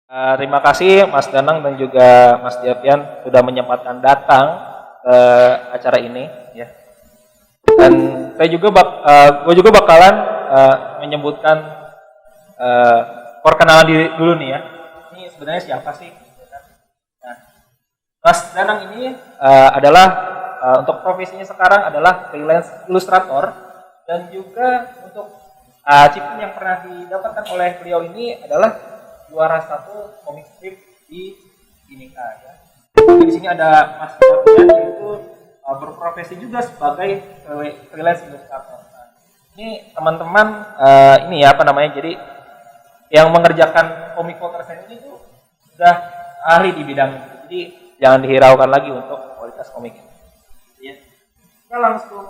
Terima kasih Mas Danang dan juga Mas Diapian sudah menyempatkan datang ke acara ini ya. Dan gue juga bakalan menyebutkan perkenalan diri dulu nih ya. Ini sebenarnya siapa sih? Nah, Mas Danang ini adalah untuk profesinya sekarang adalah freelance ilustrator dan juga untuk achievement yang pernah didapatkan oleh beliau ini adalah juara satu komik strip di Inika ya. Di sini ada Mas Diapian yaitu berprofesi juga sebagai freelance ilustrator. Nah, ini teman-teman ini ya apa namanya? Jadi yang mengerjakan komik waterstand ini tuh sudah ahli di bidang itu. Jadi jangan dihiraukan lagi untuk kualitas komik ini. Ya. Kita langsung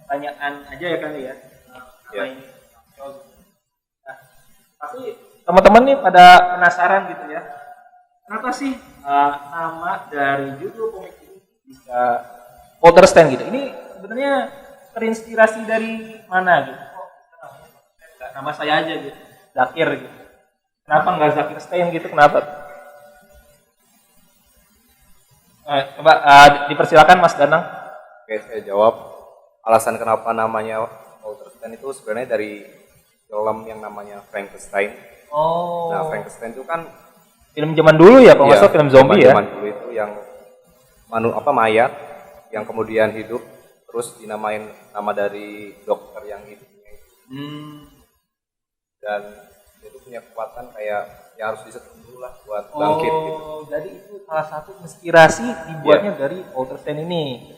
pertanyaan aja ya kali ya. Nah, ini. Nah, pasti teman-teman nih pada penasaran gitu ya. Kenapa sih nama dari judul komik ini bisa waterstand gitu? Ini sebenarnya terinspirasi dari mana gitu? Nama saya aja gitu, Zakir gitu. Kenapa nggak Zakir Stein gitu? Kenapa? Coba dipersilakan Mas Danang. Oke, saya jawab. Alasan kenapa namanya waterstand itu sebenarnya dari film yang namanya Frankenstein. Oh. Nah, Frankenstein itu kan film zaman dulu ya, kalau nggak salah film zombie ya. Zaman dulu itu yang mayat yang kemudian hidup terus dinamain nama dari dokter yang hidupnya itu. Dan itu punya kekuatan kayak ya harus disetrum dulu lah buat bangkit gitu. Jadi itu salah satu inspirasi dibuatnya dari waterstand ini.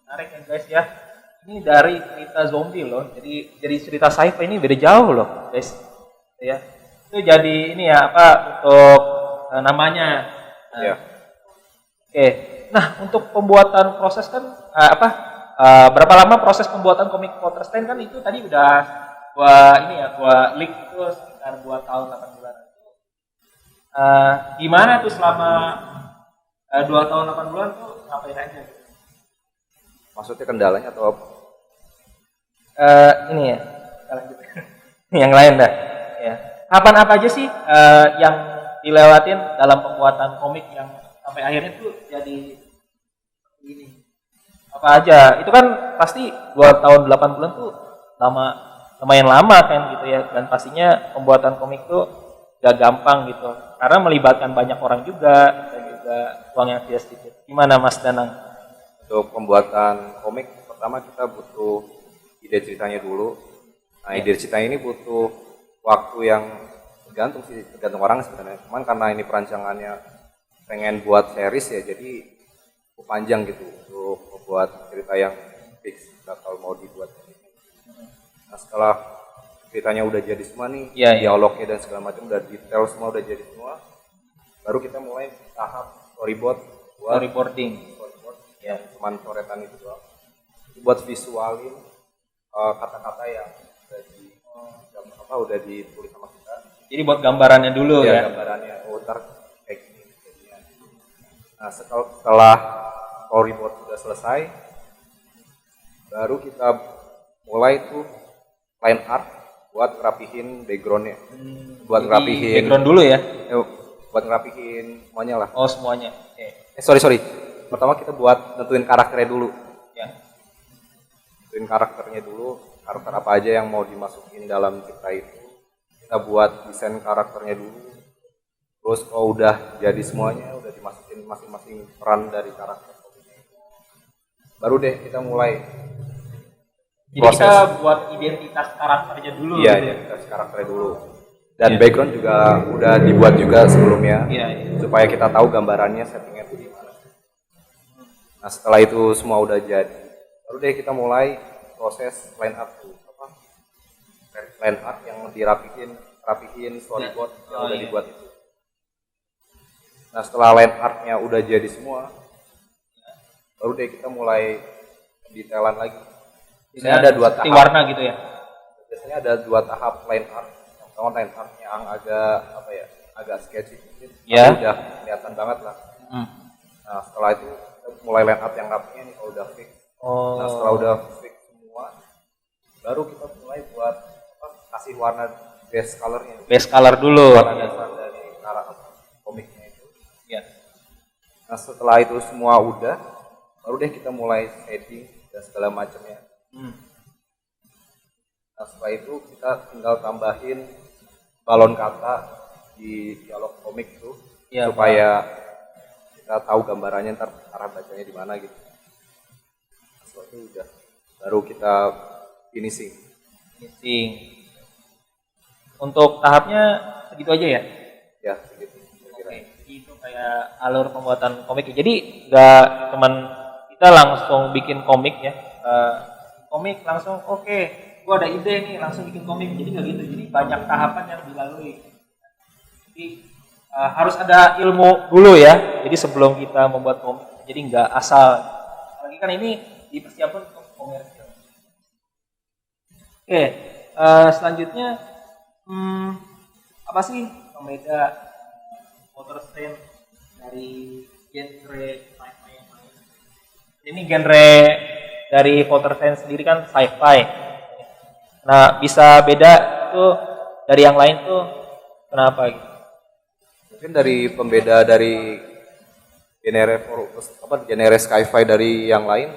Menarik ya guys ya. Ini dari cerita zombie loh. Jadi cerita sci-fi ini beda jauh loh, guys. Ya. Itu jadi ini ya apa untuk namanya. Iya. Oke. Nah, untuk pembuatan proses kan berapa lama proses pembuatan komik waterstand kan itu tadi udah gua leak itu sekitar 2 tahun 8 bulan. Gimana tuh selama 2 tahun 8 bulan tuh ngapain aja? Maksudnya kendalanya atau apa? Ini ya, yang lain dah. Ya. Apa aja sih yang dilewatin dalam pembuatan komik yang sampai akhirnya tuh jadi ini? Apa aja? Itu kan pasti 2 tahun 8 bulan tuh lumayan lama kan gitu ya. Dan pastinya pembuatan komik tuh gak gampang gitu. Karena melibatkan banyak orang juga dan juga uang yang tidak sedikit. Gimana Mas Danang? Untuk pembuatan komik pertama kita butuh ide ceritanya dulu. Nah, ide cerita ini butuh waktu yang tergantung orang sebenarnya. Cuman karena ini perancangannya pengen buat series ya, jadi cukup panjang gitu untuk membuat cerita yang fix kalau mau dibuat. Nah, setelah ceritanya udah jadi semua nih, dialognya dan segala macam udah detail semua udah jadi semua, baru kita mulai tahap Storyboarding. Ya, cuman coretan itu doang. Buat visualin kata-kata yang udah ditulis sama kita. Jadi buat gambarannya dulu ya. Gambarannya ntar kayak gini. Nah, setelah storyboard sudah selesai, baru kita mulai tuh line art buat ngerapihin backgroundnya. Buat ngerapihin background dulu ya. Buat ngerapihin semuanya lah. Oh, semuanya. Sorry. Pertama kita buat nentuin karakternya dulu. Ya. Nentuin karakternya dulu, karakter apa aja yang mau dimasukin dalam cerita itu. Kita buat desain karakternya dulu. Terus kalau udah jadi semuanya, udah dimasukin masing-masing peran dari karakter. Baru deh kita mulai proses. Jadi kita buat identitas karakternya dulu. Iya, identitas karakternya dulu. Dan background juga udah dibuat juga sebelumnya. Iya. Supaya kita tahu gambarannya, settingnya itu gimana. Nah, setelah itu semua udah jadi, baru deh kita mulai proses line art tuh. Line art yang rapihin storyboard yang udah dibuat itu. Nah, setelah line artnya udah jadi semua, baru deh kita mulai detailan lagi. Biasanya ada 2 tahap. Warna gitu ya. Biasanya ada 2 tahap line art. Yang pertama line art yang agak sketchy mungkin. Ya. Udah kelihatan banget lah. Nah, setelah itu mulai line up yang rapinya nih kalau udah fix. Nah, setelah udah fix semua, baru kita mulai buat kasih warna base colornya. Base color dulu. Warna dasar dari komiknya itu. Ya. Nah setelah itu semua udah, baru deh kita mulai shading dan segala macamnya. Nah setelah itu kita tinggal tambahin balon kata di dialog komik itu Ya, supaya kita tahu gambarannya ntar arah bacanya di mana gitu. Setelah itu udah, baru kita finishing. Untuk tahapnya segitu aja ya? Ya segitu. Oke, itu kayak alur pembuatan komik. Jadi nggak cuman kita langsung bikin komik ya. Komik langsung oke, gua ada ide nih langsung bikin komik. Jadi nggak gitu. Jadi banyak tahapan yang dilalui. Jadi harus ada ilmu dulu ya. Jadi sebelum kita membuat komik. Jadi nggak asal. Apalagi kan ini dipersiapkan untuk komersial. Oke, selanjutnya apa sih pembeda water stain dari genre sci-fi yang lain? Ini genre dari water stain sendiri kan sci-fi. Nah, bisa beda tuh dari yang lain tuh kenapa gitu? Mungkin dari pembeda dari genre sci-fi dari yang lain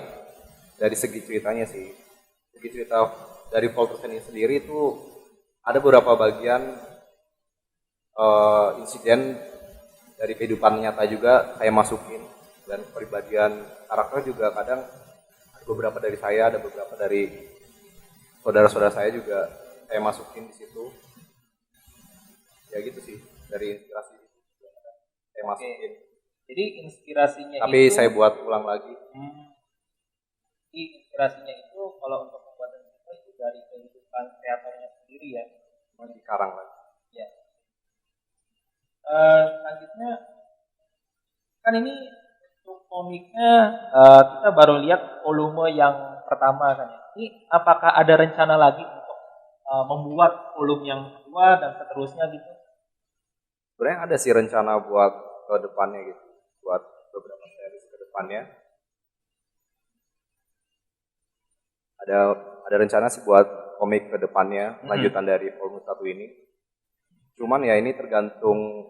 dari segi ceritanya sih. Segi cerita dari Voltron ini sendiri itu ada beberapa bagian insiden dari kehidupan nyata juga saya masukin, dan pribadian karakter juga kadang beberapa dari saya, ada beberapa dari saudara-saudara saya juga saya masukin di situ. Ya gitu sih, dari inspirasi saya masukin. Jadi inspirasinya tapi itu saya buat ulang lagi. Jadi inspirasinya itu kalau untuk pembuatan itu dari kehidupan kreatornya sendiri ya. Dikarang lagi. Ya. Selanjutnya kan ini untuk komiknya kita baru lihat volume yang pertama kan ya. Ini apakah ada rencana lagi untuk membuat volume yang kedua dan seterusnya gitu? Sebenarnya ada sih rencana buat ke depannya gitu, buat beberapa series ke depannya. Ada rencana sih buat komik ke depannya, lanjutan dari volume 1 ini. Cuman ya ini tergantung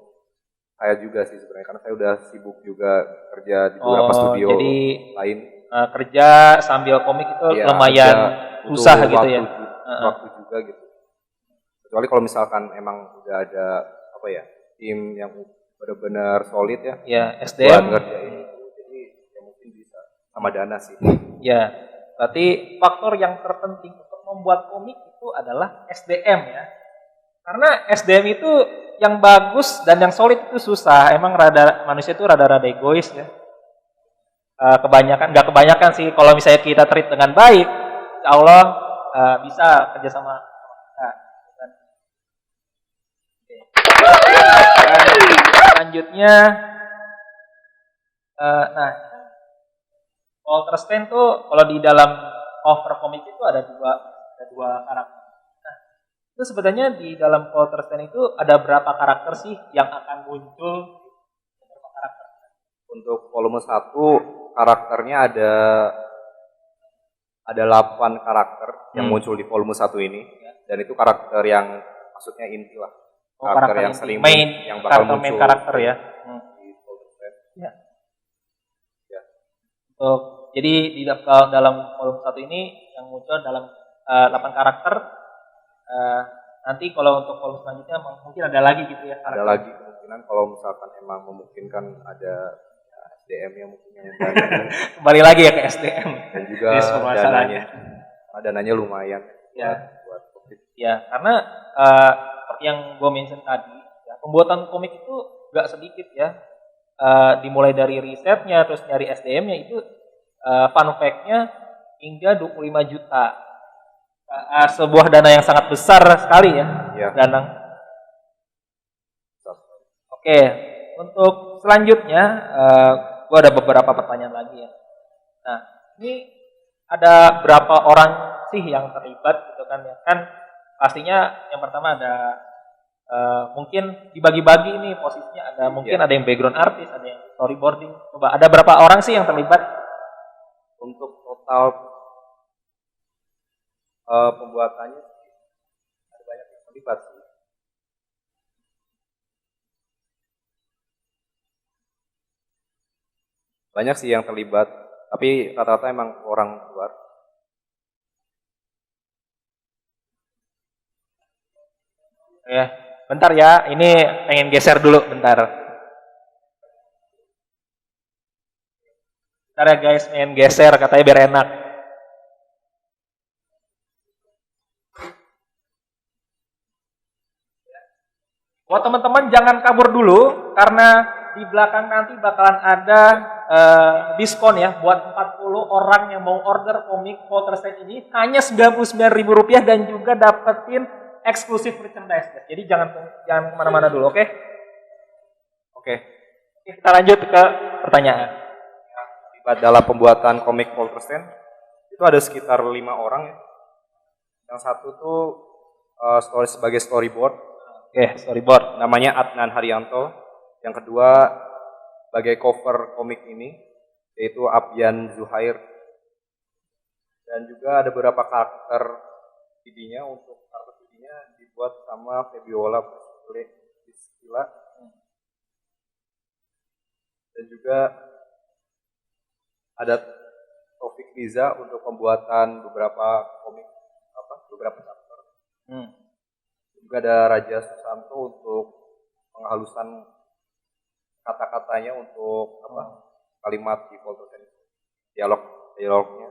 saya juga sih sebenarnya, karena saya udah sibuk juga kerja di beberapa studio jadi, lain. Kerja sambil komik itu ya, lumayan susah gitu ya. Waktu juga gitu. Kecuali kalau misalkan emang udah ada apa ya, tim yang benar-benar solid ya. Ya, SDM. Buat ngerjain itu. Jadi ya mungkin bisa sama dana sih. Ya, berarti faktor yang terpenting untuk membuat komik itu adalah SDM ya. Karena SDM itu yang bagus dan yang solid itu susah. Emang manusia itu rada-rada egois ya. Nggak kebanyakan sih. Kalau misalnya kita treat dengan baik, insya Allah bisa kerjasama. Selanjutnya, nah, Walter Stein tuh kalau di dalam cover komik itu ada dua karakter. Nah, itu sebenarnya di dalam Walter Stein itu ada berapa karakter sih yang akan muncul? Berapa karakter? Untuk volume 1 karakternya ada 8 karakter yang muncul di volume 1 ini. Dan itu karakter yang maksudnya inti lah. Karakter yang sering yang bakal muncul. Main karakter ya. Ya. Jadi di dalam volume 1 ini yang muncul dalam 8 karakter. Nanti kalau untuk volume selanjutnya mungkin ada lagi gitu ya. Ada lagi kemungkinan kalau misalkan emang memungkinkan ada SDM yang mungkin yang kembali lagi ya ke SDM. Dan juga dananya lumayan ya. buat komik. Ya, karena seperti yang gue mention tadi, ya, pembuatan komik itu gak sedikit ya. Dimulai dari risetnya, terus nyari SDM-nya itu fun fact-nya hingga 25 juta. Sebuah dana yang sangat besar sekali ya. Danang. Oke, untuk selanjutnya gue ada beberapa pertanyaan lagi ya. Nah, ini ada berapa orang sih yang terlibat gitu kan ya? Kan pastinya yang pertama ada mungkin dibagi-bagi ini posisinya, ada mungkin ada yang background artist, ada yang storyboarding. Coba ada berapa orang sih yang terlibat? Untuk total pembuatannya ada banyak yang terlibat sih. Banyak sih yang terlibat, tapi rata-rata emang orang luar. Ya, bentar ya, ini pengen geser dulu bentar. Bentar ya guys, pengen geser katanya biar enak. Buat teman-teman jangan kabur dulu karena di belakang nanti bakalan ada diskon ya buat 40 orang yang mau order komik Poltergeist ini hanya Rp99.000 dan juga dapetin eksklusif merchandise. Jadi jangan kemana-mana dulu, oke? Oke. Kita lanjut ke pertanyaan. Terlibat dalam pembuatan komik Poltergeist itu ada sekitar 5 orang ya. Yang satu tuh sebagai storyboard. Oke, storyboard. Namanya Adnan Haryanto. Yang kedua sebagai cover komik ini yaitu Abyan Zuhair. Dan juga ada beberapa karakter CD-nya. Untuk karakter CD-nya dibuat sama Febiola Priscilla. Dan juga ada Taufik Riza untuk pembuatan beberapa komik, beberapa chapter. Juga ada Raja Susanto untuk penghalusan kata-katanya untuk kalimat di Poltergeist, dialognya.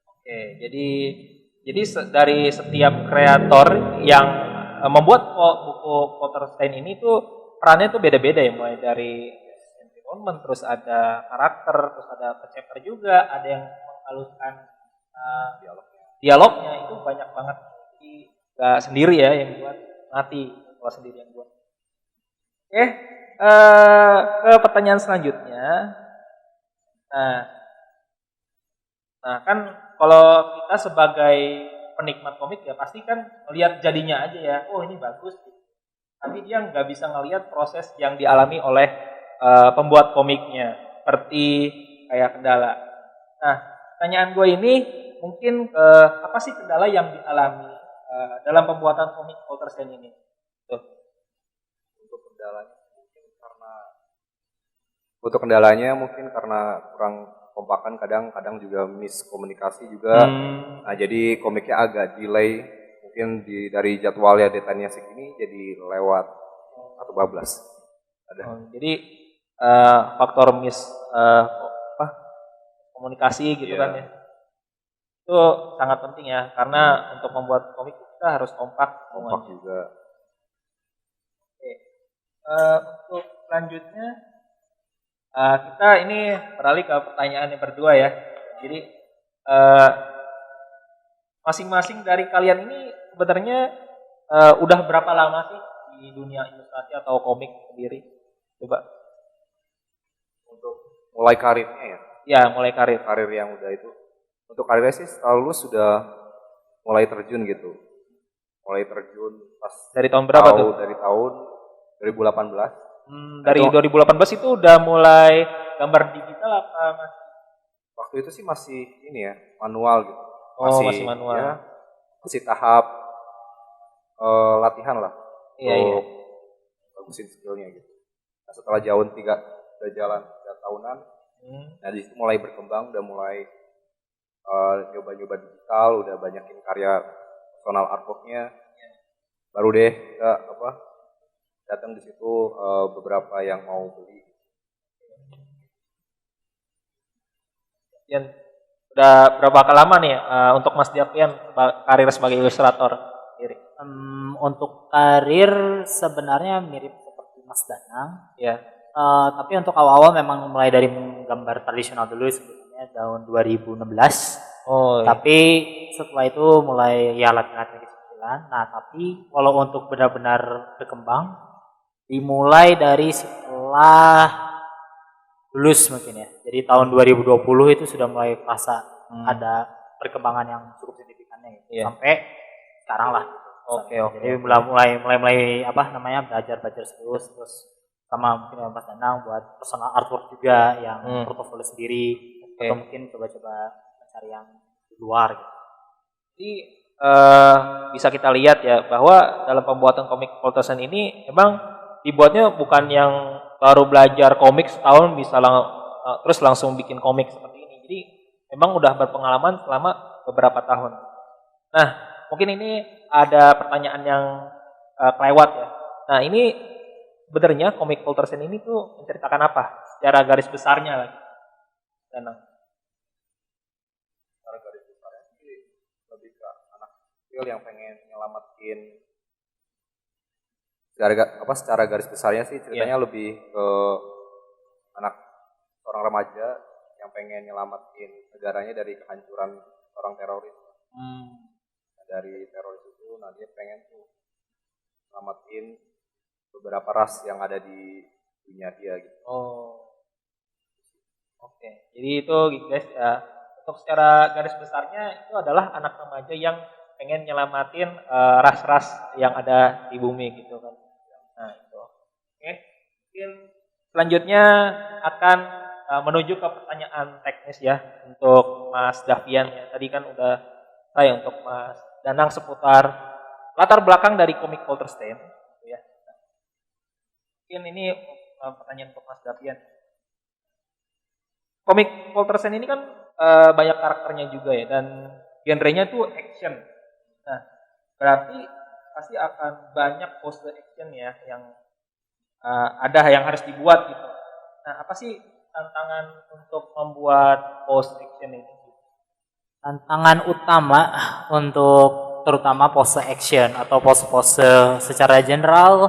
Oke, jadi dari setiap kreator yang membuat buku Poltergeist ini tuh perannya tuh beda-beda ya, mulai dari environment, terus ada karakter, terus ada chapter juga, ada yang menghaluskan dialognya itu banyak banget. Jadi nggak sendiri ya yang buat, mati kalau sendiri yang buat. Oke, ke pertanyaan selanjutnya. Nah kan kalau kita sebagai penikmat komik ya pasti kan melihat jadinya aja ya, oh ini bagus. Tapi dia nggak bisa ngelihat proses yang dialami oleh pembuat komiknya, seperti kayak kendala. Nah, pertanyaan gue ini mungkin apa sih kendala yang dialami dalam pembuatan komik Poltergeist ini? Tuh. Untuk kendalanya mungkin karena kurang kompakan, kadang juga miskomunikasi juga. Nah, jadi komiknya agak delay, mungkin dari jadwalnya deadline-nya segini jadi lewat atau bablas. Ada. Jadi faktor komunikasi gitu kan ya. Itu sangat penting ya, karena untuk membuat komik kita harus kompak juga. Oke. Untuk selanjutnya kita ini beralih ke pertanyaan yang berdua ya. Jadi masing-masing dari kalian ini sebenarnya udah berapa lama sih di dunia ilustrasi atau komik sendiri? Coba. Untuk mulai karirnya ya? Ya, mulai karir. Karir yang udah itu. Untuk karirnya sih selalu sudah mulai terjun gitu. Mulai terjun pas dari tahun berapa tuh? Dari tahun 2018. Dari 2018 itu udah mulai gambar digital apa masih? Waktu itu sih masih ini ya, manual gitu. Masih manual. Ya, masih tahap latihan lah. Iya. Bagusin skillnya gitu. Nah, setelah jalan 3 tahunan, nah di situ mulai berkembang, udah mulai nyoba-nyoba digital, udah banyakin karya personal artworknya. Baru deh kita datang di situ beberapa yang mau beli. Dan udah berapa lama nih untuk Mas Diapian karir sebagai ilustrator? Untuk karir sebenarnya mirip seperti Mas Danang. Ya. Tapi untuk awal-awal memang mulai dari gambar tradisional dulu sebetulnya tahun 2016. Tapi setelah itu mulai ya latihan kecilan. Nah, tapi kalau untuk benar-benar berkembang dimulai dari setelah lulus mungkin ya. Jadi tahun 2020 itu sudah mulai terasa ada perkembangan yang cukup signifikannya gitu. Sampai sekarang lah. Oke. Jadi mulai belajar terus sama mungkin Mas Danang buat personal artwork juga yang portofolio sendiri atau mungkin coba-coba mencari yang di luar gitu. Jadi bisa kita lihat ya bahwa dalam pembuatan komik Poltergeist ini emang dibuatnya bukan yang baru belajar komik setahun bisa terus langsung bikin komik seperti ini. Jadi memang udah berpengalaman selama beberapa tahun. Nah, mungkin ini ada pertanyaan yang kelewat ya. Nah, ini sebenarnya komik Poltersen ini tuh menceritakan apa? Secara garis besarnya lagi. Danang. Secara garis besarnya sih lebih ke anak kecil yang pengen nyelamatin. Secara garis besarnya sih ceritanya lebih ke anak seorang remaja yang pengen nyelamatin negaranya dari kehancuran orang teroris. Dari teroris itu, nah dia pengen tuh nyelamatin beberapa ras yang ada di dunia dia gitu. Oke. Jadi itu guys ya, untuk secara garis besarnya itu adalah anak remaja yang pengen nyelamatin ras-ras yang ada di bumi gitu kan. Nah itu. Oke. Mungkin selanjutnya akan menuju ke pertanyaan teknis ya untuk Mas Davian ya. Tadi kan udah untuk Mas Danang seputar latar belakang dari komik Poltersen gitu ya. Mungkin ini pertanyaan untuk Mas Davian. Komik Poltersen ini kan banyak karakternya juga ya dan genrenya tuh action. Nah, berarti pasti akan banyak pose action ya yang ada yang harus dibuat gitu. Nah, apa sih tantangan untuk membuat pose action ini? Tantangan utama untuk terutama pose action atau pose-pose secara general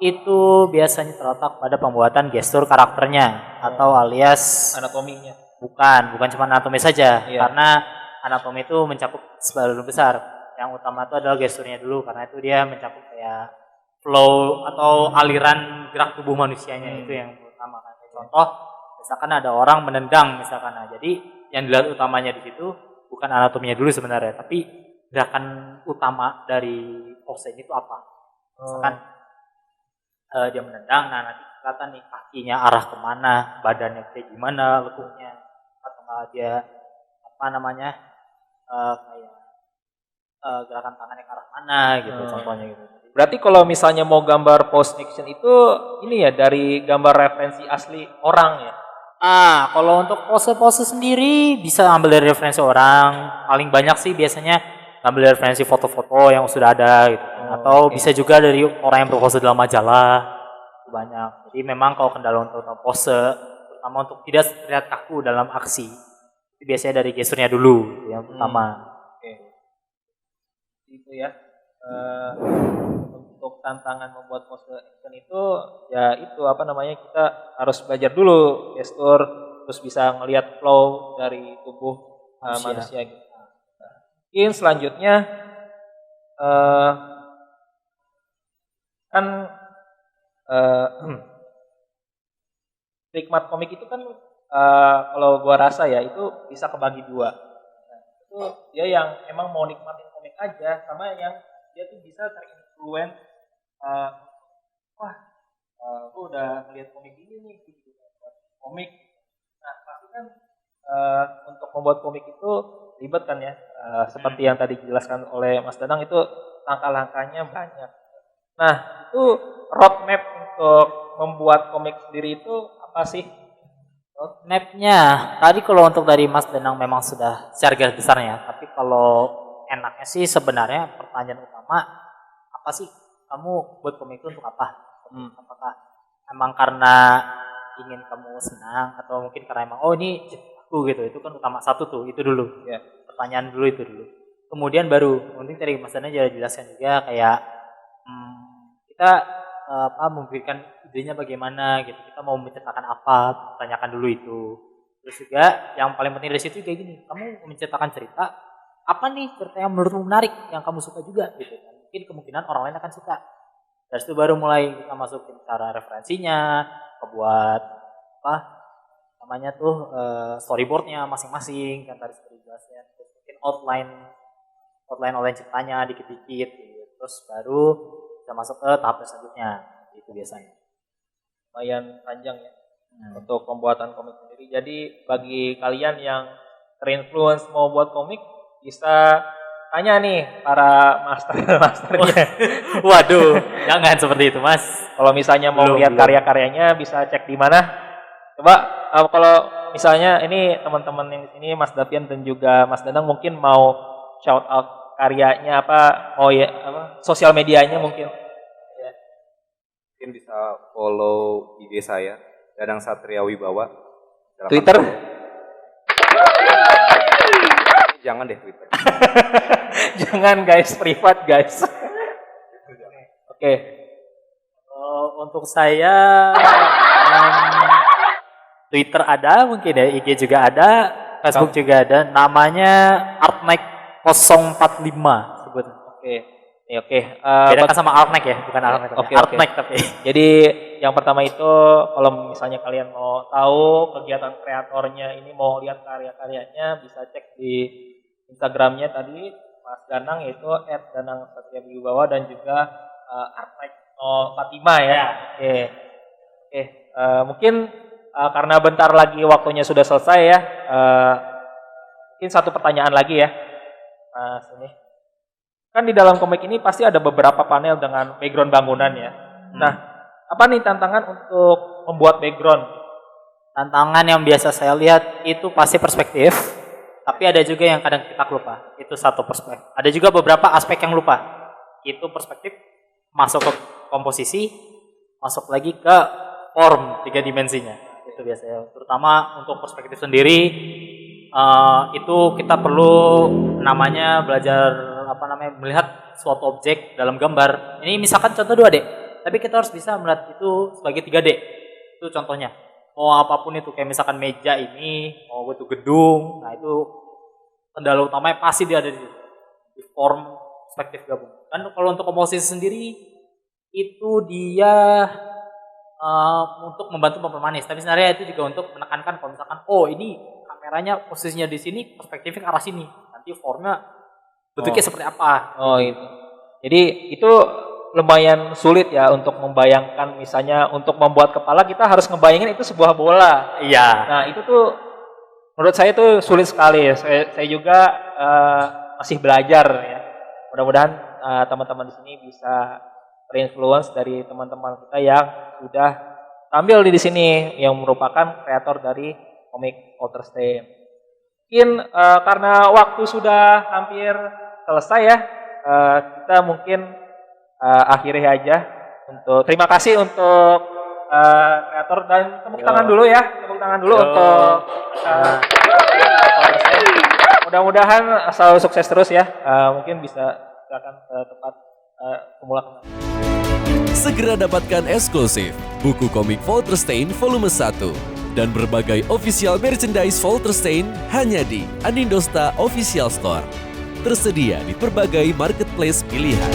itu biasanya terletak pada pembuatan gestur karakternya atau alias anatominya. Bukan cuma anatomi saja, karena anatomi itu mencakup sebagian besar. Yang utama itu adalah gesturnya dulu, karena itu dia mencakup kayak flow atau aliran gerak tubuh manusianya itu yang utama. Contoh, misalkan ada orang menendang misalkan, nah, jadi yang dilihat utamanya di situ bukan anatominya dulu sebenarnya, tapi gerakan utama dari pose itu apa. Misalkan dia menendang, nah nanti kelihatan nih kakinya arah kemana, badannya kayak gimana, lekuknya, atau dia kayak gerakan tangannya ke arah mana gitu, contohnya gitu. Berarti kalau misalnya mau gambar pose action itu ini ya dari gambar referensi asli orang ya? Kalau untuk pose-pose sendiri bisa ambil dari referensi orang. Paling banyak sih biasanya ambil referensi foto-foto yang sudah ada gitu. Atau bisa juga dari orang yang berpose dalam majalah. Banyak. Jadi memang kalau kendala untuk pose, terutama untuk tidak terlihat kaku dalam aksi, itu biasanya dari gesturnya dulu yang pertama. Itu ya. Untuk tantangan membuat pose action itu ya itu kita harus belajar dulu gestur terus bisa ngelihat flow dari tubuh manusia gitu. Mungkin selanjutnya kan hikmat komik itu kan kalau gua rasa ya itu bisa kebagi dua. Nah, itu dia yang emang mau nikmatin komik aja sama yang dia tuh bisa terinfluen gue udah ngeliat komik ini nih gitu. Komik nah pasti kan untuk membuat komik itu ribet kan ya seperti yang tadi dijelaskan oleh Mas Danang itu langkah-langkahnya banyak. Nah itu roadmap untuk membuat komik sendiri itu apa sih? Roadmapnya tadi kalau untuk dari Mas Danang memang sudah secara garis besarnya, tapi kalau enaknya sih sebenarnya pertanyaan utama apa sih kamu buat komik itu untuk apa? Apakah emang karena ingin kamu senang atau mungkin karena emang ini aku gitu, itu kan utama satu tuh, itu dulu ya, pertanyaan dulu itu dulu. Kemudian baru mungkin tadi Mas Dana jelaskan juga kayak kita memberikan idenya bagaimana gitu, kita mau menceritakan apa, tanyakan dulu itu. Terus juga yang paling penting dari situ kayak gini, kamu menceritakan cerita apa nih cerita yang menurutmu menarik, yang kamu suka juga gitu. Mungkin kemungkinan orang lain akan suka. Dari situ baru mulai kita masukin cara referensinya, kebuat storyboardnya masing-masing kan tadi seperti jelasnya. Terus mungkin outline ceritanya dikit-dikit gitu. Terus baru kita masuk ke tahap selanjutnya, itu biasanya. Lumayan panjang ya untuk pembuatan komik sendiri. Jadi bagi kalian yang terinfluence mau buat komik bisa tanya nih para masternya. Waduh, jangan seperti itu Mas. Kalau misalnya mau Belum, lihat belum. karya-karyanya bisa cek di mana. Coba kalau misalnya ini teman-teman yang di sini Mas Davian dan juga Mas Danang mungkin mau shout out karyanya apa, mau ya apa sosial medianya mungkin. Mungkin bisa follow IG saya, Danang Satria Wibawa. Silakan Twitter? follow. Jangan deh Twitter. Jangan guys, privat guys. Oke. Untuk saya Twitter ada mungkin ya, IG juga ada, Facebook juga ada. Namanya Artmike 045 sebutnya. Oke. Oke. Bedakan sama Artmike ya, bukan Artmike. Oke, Artmike tapi. Jadi yang pertama itu kalau misalnya kalian mau tahu kegiatan kreatornya ini, mau lihat karya-karyanya, bisa cek di Instagramnya tadi Mas Danang, yaitu @danang_satria_wibawa dan juga Artmike 045 ya. Oke. Mungkin karena bentar lagi waktunya sudah selesai ya. Mungkin satu pertanyaan lagi ya, Mas ini. Kan di dalam komik ini pasti ada beberapa panel dengan background bangunan ya. Nah, apa nih tantangan untuk membuat background? Tantangan yang biasa saya lihat itu pasti perspektif, tapi ada juga yang kadang kita lupa. Itu satu perspektif. Ada juga beberapa aspek yang lupa. Itu perspektif, masuk ke komposisi, masuk lagi ke form 3 dimensinya. Itu biasanya. Terutama untuk perspektif sendiri, itu kita perlu namanya belajar melihat suatu objek dalam gambar. Ini misalkan contoh 2D, tapi kita harus bisa melihat itu sebagai 3D. Itu contohnya. Mau apapun itu, kayak misalkan meja ini, mau itu gedung, nah itu kendala utamanya pasti dia ada di situ. Di form perspektif gabung. Dan kalau untuk komposisi sendiri, itu dia untuk membantu mempermanis. Tapi sebenarnya itu juga untuk menekankan kalau misalkan, ini kameranya posisinya di sini, perspektifnya ke arah sini. Nanti formnya bentuknya seperti apa. Oh itu. Jadi itu lumayan sulit ya untuk membayangkan, misalnya untuk membuat kepala kita harus ngebayangin itu sebuah bola. Iya. Nah itu tuh menurut saya tuh sulit sekali. Saya juga masih belajar ya. Mudah-mudahan teman-teman di sini bisa terinfluence dari teman-teman kita yang sudah tampil di sini yang merupakan kreator dari komik Polterstein. Mungkin karena waktu sudah hampir selesai ya, kita mungkin akhiri aja. Terima kasih untuk kreator, dan tepuk tangan dulu ya, tepuk tangan dulu untuk mudah-mudahan selalu sukses terus ya. Mungkin bisa silakan ke tempat pemula. Segera dapatkan eksklusif buku komik Folterstein volume 1 dan berbagai official merchandise Folterstein hanya di Anindosta Official Store. Tersedia di berbagai marketplace pilihan.